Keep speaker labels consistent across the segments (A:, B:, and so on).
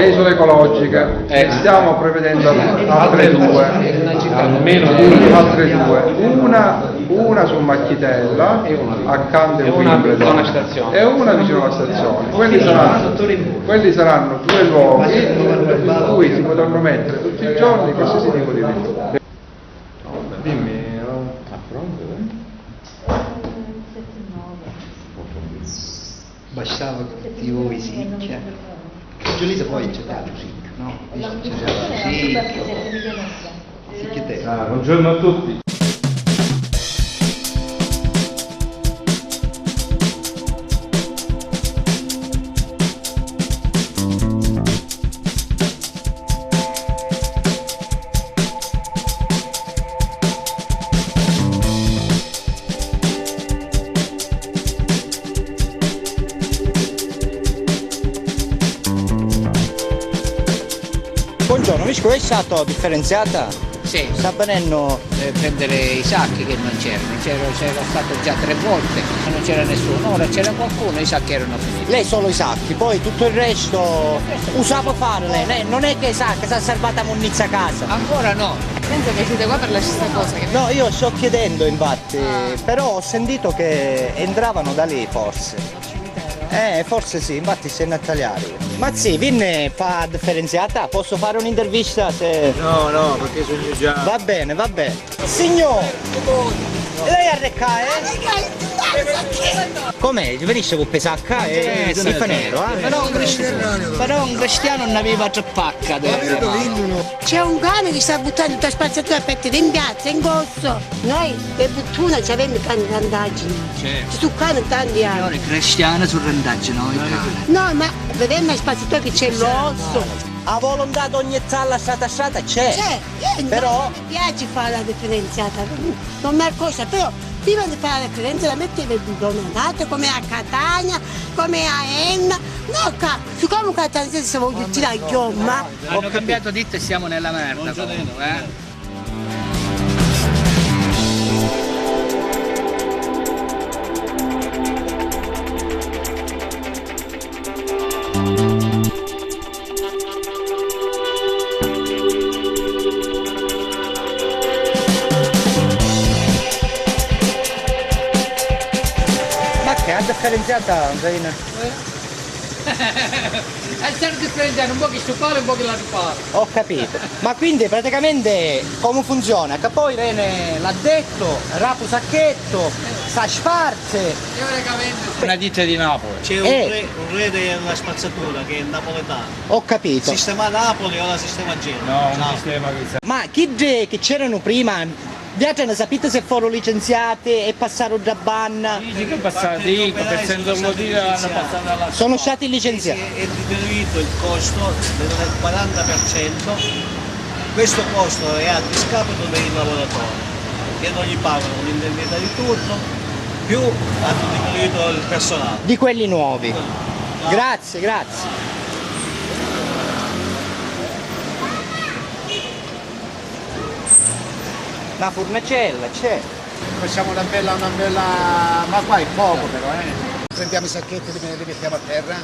A: le isole ecologiche, stiamo prevedendo altre due, una su Macchitella, accanto a Wimbledon, e una vicino alla stazione. Quelli saranno due luoghi in cui si potranno mettere tutti i giorni qualsiasi tipo di rifiuto. Dimmi, a pronto?
B: Bastava che ti vuoi sicchia. Giulita poi c'è dato sicchio, no? Sicchio te.
A: Buongiorno a tutti.
B: Buongiorno, visto che è stato differenziata?
C: Sì,
B: Sta venendo.
C: prendere i sacchi che non c'erano, c'era stato già 3 volte, ma non c'era nessuno, ora c'era qualcuno, i sacchi erano finiti.
B: Lei solo i sacchi, poi tutto il resto usava fare lei, non è che i sacchi si è salvata munnizza a casa.
C: Ancora no.
D: Penso che siete qua per la stessa cosa che...
B: No, io sto chiedendo infatti, però ho sentito che entravano da lì forse. Forse sì, infatti sei a tagliare. Ma sì, viene fa differenziata? Posso fare un'intervista se...
E: No, perché sogno già.
B: Va bene, va bene. Signor! Lei arrecca, Com'è? Venisce con pesacca e si fa nero,
C: Però un cristiano non aveva tre pacca.
F: C'è un cane che sta buttando tutta spazzatura per te in piazza, in corso. Noi per fortuna ci avevamo tante randaggi. Su cane tanti anni.
C: Cristiano sul randaggio, no?
F: No, ma vedendo la spazzatura che c'è l'osso.
B: A volontà di ogni zalla strata c'è. Però
F: mi piace fare la differenziata, non è cosa, però prima di fare la differenziata mettevi il donato come a Catania, come a Enna. No, siccome a Catania si vuole tirare a chiomma.
C: Hanno cambiato ditta e siamo nella merda comunque,
B: la differenziata
C: Essere differenziato, un po' che stupare e un po' che la ripare.
B: ho capito. Ma quindi praticamente come funziona? Che poi viene l'addetto, rapu sacchetto, sa sparse.
C: Una ditta di Napoli.
E: C'è un re della spazzatura che è napoletano.
B: Ho capito.
E: Sistema Napoli o la sistema Genova?
A: No, un sistema che
B: Ma che c'erano prima, viaggiano, ne sapete se furono licenziate e passarono da banna?
A: dici che è passato di per senza motivo hanno passato alla
B: Sono stati licenziati.
E: È diminuito il costo del 40%. Questo costo è a discapito dei lavoratori che non gli pagano l'indennità di turno, più hanno diminuito il personale.
B: Di quelli nuovi. Grazie. Una fornacella c'è.
G: Facciamo una bella, ma qua è poco però, Prendiamo i sacchetti e li mettiamo a terra.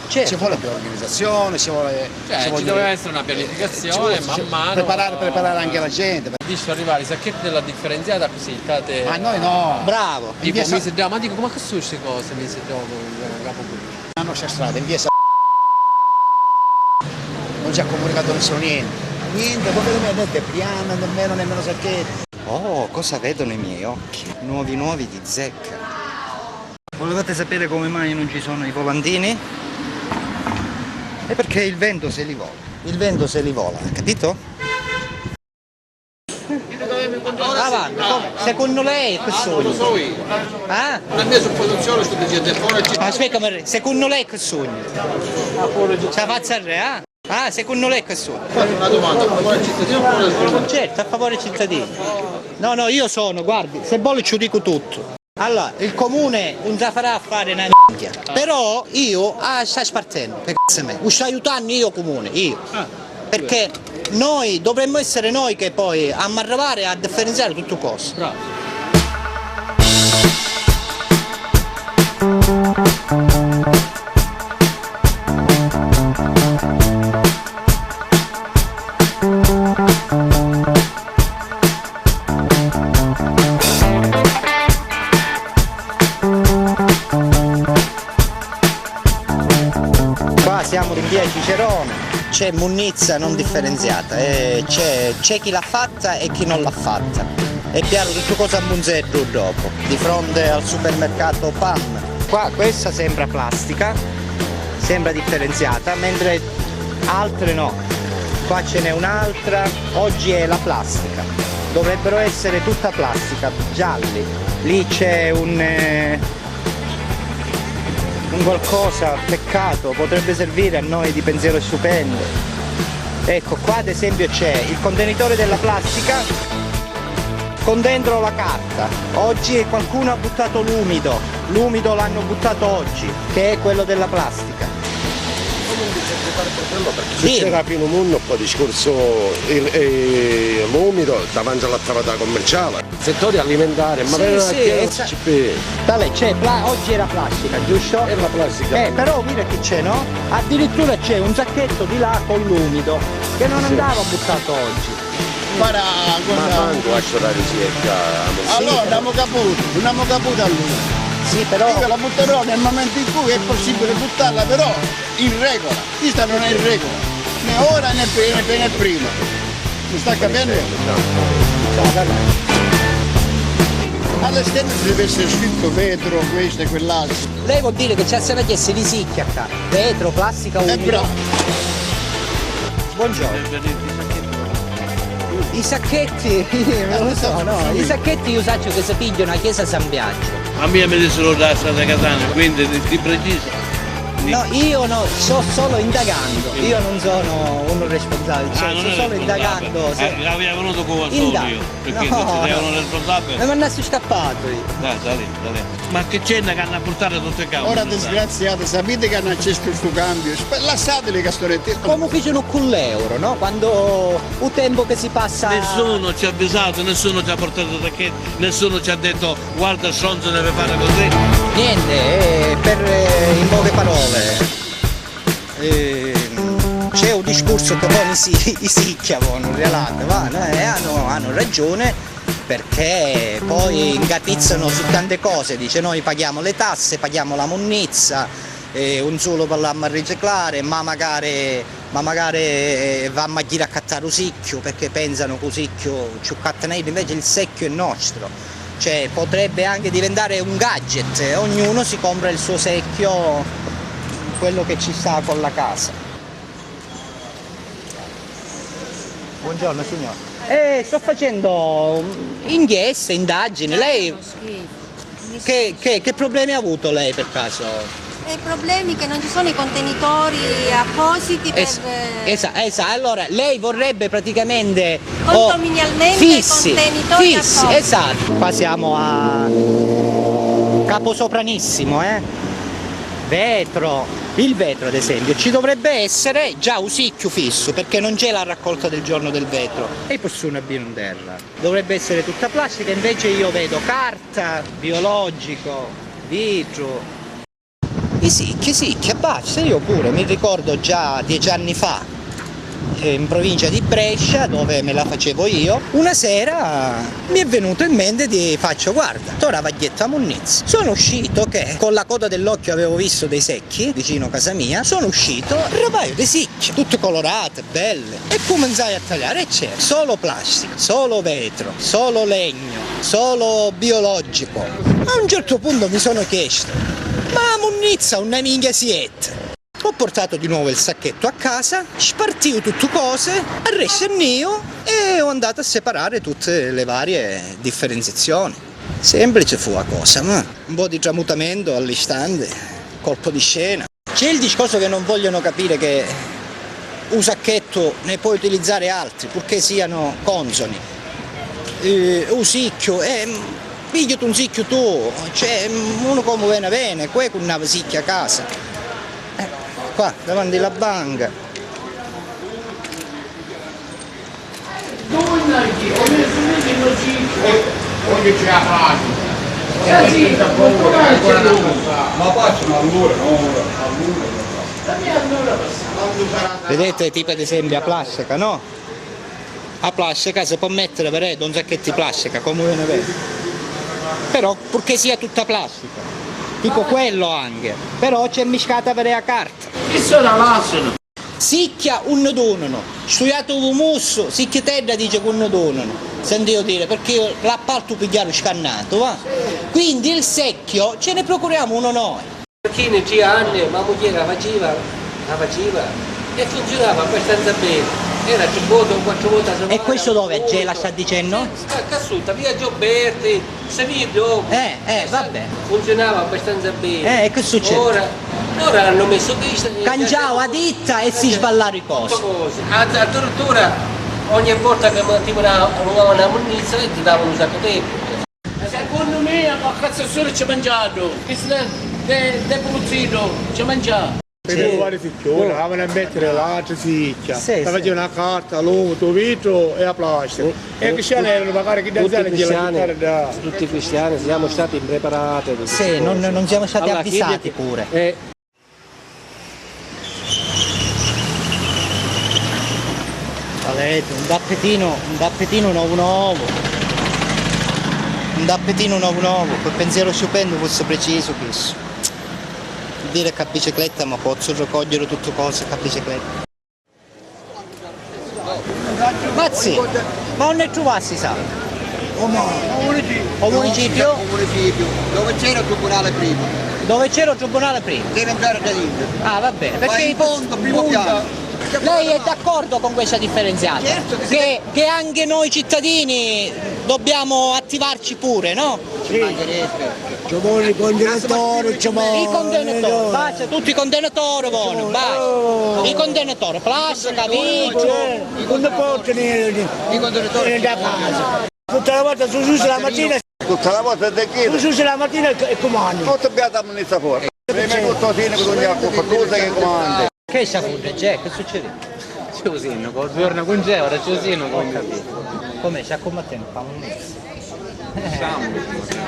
B: Certo.
G: Ci vuole più organizzazione, ci
H: doveva essere una pianificazione, man mano.
G: Preparare anche la gente.
H: Visto arrivare i sacchetti della differenziata così, state.
G: Ma noi no.
B: Bravo.
H: Tipo mese dopo, ma dico, ma che sono queste cose mese dopo? Capo qui.
G: Non c'è strada, in via non ci ha comunicato nessuno niente. Niente, come non è depriano, nemmeno sacchetti.
B: Oh, cosa vedono i miei occhi? Nuovi di zecca. Volevate sapere come mai non ci sono i volantini? È perché il vento se li vola. Il vento se li vola, capito? Avanti, secondo lei che sogno?
H: Lo so io.
B: Ah?
H: La mia supposizione sto dicendo fuori.
B: Aspetta, secondo lei che sogno? Ce la faccia al re, ah? Ah, secondo lei che sogno?
H: Una domanda, a favore del cittadino o a favore del cittadino?
B: Certo, a favore dei cittadini. No, io sono, guardi, se vuole ci dico tutto. Allora, il comune non sa farà a fare una minchia. Però io sta spartendo, che cazzo è me? Sto aiutando io comune, io. Perché noi dovremmo essere noi che poi a arrivare a differenziare tutto costo.
H: Bravo.
B: Cicerone, c'è munnizza non differenziata, c'è chi l'ha fatta e chi non l'ha fatta. È chiaro tutto cosa a Munzetto dopo, di fronte al supermercato PAM. Qua questa sembra plastica, sembra differenziata, mentre altre no. Qua ce n'è un'altra, oggi è la plastica. Dovrebbero essere tutta plastica, gialli. Lì c'è un qualcosa, peccato, potrebbe servire a noi di pensiero stupendo. Ecco, qua ad esempio c'è il contenitore della plastica con dentro la carta. Oggi qualcuno ha buttato l'umido l'hanno buttato oggi, che è quello della plastica.
I: Se c'era più un mondo, poi discorso l'umido davanti all'attività commerciale, settore alimentare, ma
B: oggi era plastica, giusto?
I: È la plastica.
B: Però mira che c'è, no? Addirittura c'è un sacchetto di là con l'umido che non andava buttato oggi.
I: Ma manco a cercare
G: allora andiamo caputo allora.
B: Sì, però
G: io la butterò nel momento in cui è possibile buttarla, però in regola. Questa non è in regola, né ora né prima. Mi sta capendo? All'esterno ci deve essere scritto vetro, questo e quell'altro.
B: Lei vuol dire che c'è se la chiesa di sicchia qua, vetro, plastica, umido. Buongiorno. I sacchetti, non lo so, no, i sacchetti io saccio che si pigliano a chiesa San Biagio.
E: A me mi dissero da strada Catania, quindi di preciso.
B: No, io no, sto solo indagando, io non sono uno responsabile, sto solo indagando.
E: Aveva venuto con solo io, perché se sei uno responsabile.
B: Ma non è scappato io.
E: Dai. Ma che c'è che hanno portato tutte le gambe?
G: Ora disgraziate, sapete che hanno acceso questo cambio? Lasciateli castoretti.
B: Come fecero con l'euro, no? Quando un tempo che si passa.
E: Nessuno ci ha avvisato, nessuno ci ha portato tacchetti, nessuno ci ha detto guarda stronzo deve fare così.
B: Niente, in poche parole. C'è un discorso che poi i sicchiavano, hanno ragione, perché poi ingatizzano su tante cose, dice noi paghiamo le tasse, paghiamo la munnizza, un solo parliamo a riciclare, ma magari vanno a dire a cattare un sicchio perché pensano che un sicchio ci cattanelli, invece il secchio è nostro. Cioè potrebbe anche diventare un gadget, ognuno si compra il suo secchio, quello che ci sta con la casa. Buongiorno signore. Sto facendo inchieste, indagini. Lei che problemi ha avuto lei per caso?
J: I problemi che non ci sono i contenitori appositi per...
B: Esatto, allora lei vorrebbe praticamente
J: condominialmente contenitori appositi.
B: Esatto, qua siamo a Caposopranissimo, vetro, il vetro ad esempio, ci dovrebbe essere già un sicchio fisso perché non c'è la raccolta del giorno del vetro e possono abbiare in terra. Dovrebbe essere tutta plastica, invece io vedo carta, biologico, vetro. I sicchi, basta, io pure mi ricordo già 10 anni fa in provincia di Brescia, dove me la facevo io, una sera mi è venuto in mente di guarda, ora vaglietta munnizza. Sono uscito che con la coda dell'occhio avevo visto dei secchi vicino a casa mia, sono uscito, rapaio dei sicchi, tutte colorate, belle, e cominciai a tagliare e c'è solo plastica, solo vetro, solo legno, solo biologico. A un certo punto mi sono chiesto, ma munnizza una minchia siete? Ho portato di nuovo il sacchetto a casa, spartio tutte cose, arresto il mio e ho andato a separare tutte le varie differenziazioni. Semplice fu la cosa, ma un po' di tramutamento all'istante, colpo di scena. C'è il discorso che non vogliono capire che un sacchetto ne puoi utilizzare altri, purché siano consoni. Un sicchio, pigliati un sicchio tu, cioè uno come bene, qui con una vasicchia a casa. Qua, davanti alla banca. Vedete tipo ad esempio la plastica, no? La plastica si può mettere per un sacchetto di plastica, come ve ne vede. Però purché sia tutta plastica. Tipo quello anche, però c'è miscata per la carta.
E: E se la lasciano?
B: sicchia un donano, studiato un musso, sicchia terra dice che un donano, sentivo dire, perché io l'appalto pigliato scannato, va? Quindi il secchio ce ne procuriamo uno noi.
K: Perché nei 3 anni ma moglie la faceva e funzionava abbastanza bene. Era 3 volte o 4 volte a settimana.
B: E questo dove a Gela sta dicendo?
K: Cassuta, via Gioberti, se video.
B: Vabbè.
K: Funzionava abbastanza bene.
B: E che succede?
K: Ora hanno messo pista.
B: Cangiavo a ditta e si sballarono i cosi.
K: Addirittura ogni volta che ti avevano una munizia ti davano un sacco di tempo. Secondo me a cazzo solo ci mangiato, de pulizito, ci mangiato.
G: Per le ficchione, avevano a mettere l'altra sicchia, la facevano una carta, l'uomo, vetro e la plastica. E i cristiani erano magari che
I: tutti i cristiani siamo stati impreparati.
B: Sì, non siamo stati avvisati pure. Un dappetino nuovo. Un dappetino nuovo, col pensiero stupendo fosse preciso questo. Dire che a bicicletta ma posso raccogliere tutte cose che a bicicletta. Mazzi, ma non ne trovassi sa?
G: O
B: municipio?
G: dove c'era il tribunale prima.
B: Dove c'era il tribunale prima?
G: Deve andare da lì.
B: Ah, va bene, perché
G: in fondo, primo piano.
B: Lei è d'accordo con questa differenziata?
G: Certo
B: che anche noi cittadini dobbiamo attivarci pure, no?
G: Ci vuole i contenitori,
B: I contenitori, basta, tutti i contenitori vogliono, basta. I contenitori, plastica, vetro.
G: I contenitori da casa. Tutta la volta su la mattina. Tutta la volta da chi? Su la mattina e comandi. Tutto abbiamo amministratore. Prima tutto fine con ogni cosa che comandi.
B: Che sta fuggendo, Jack? Che succede?
H: Ciusino, col giorno con Geo, ora Ciusino con capito.
B: Come sta combattendo? Fa un mezzo.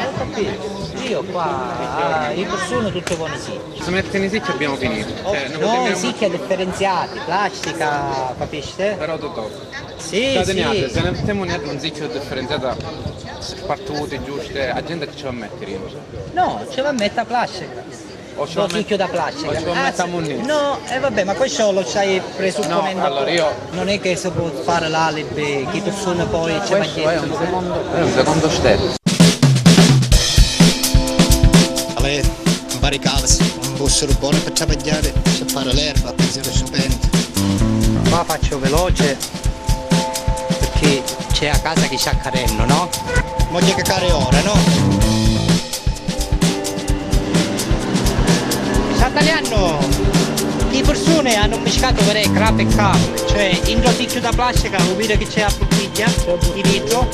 B: Ho capito. Io qua, le persone tutte buone sì.
H: Se mettono i sicchi abbiamo finito.
B: No, i sicchi differenziati, plastica, capisci?
H: Però tutto.
B: Sì,
H: se ne mettiamo un sicchio differenziato, spartute, giuste, la gente che ci va a mettere?
B: No, ce va a mettere plastica.
H: O
B: Lo chicchio da plastica.
H: O ci va a mettere munizio.
B: No, vabbè, ma questo lo stai presupponendo.
H: No, allora io...
B: Non è che si può fare l'alibi, che persone poi ci va dietro.
H: È un secondo step.
B: Allora, un baricalsi, un bussero buono per ciapagliare, per fare l'erba, pensiero stupendo. Qua faccio veloce, perché c'è a casa che c'ha Carenno, no? Voglio che care ora, no? Italiano, le persone hanno mischiato per crap e cavolo, cioè in rosicchio da plastica, vuol dire che c'è la bottiglia di vetro,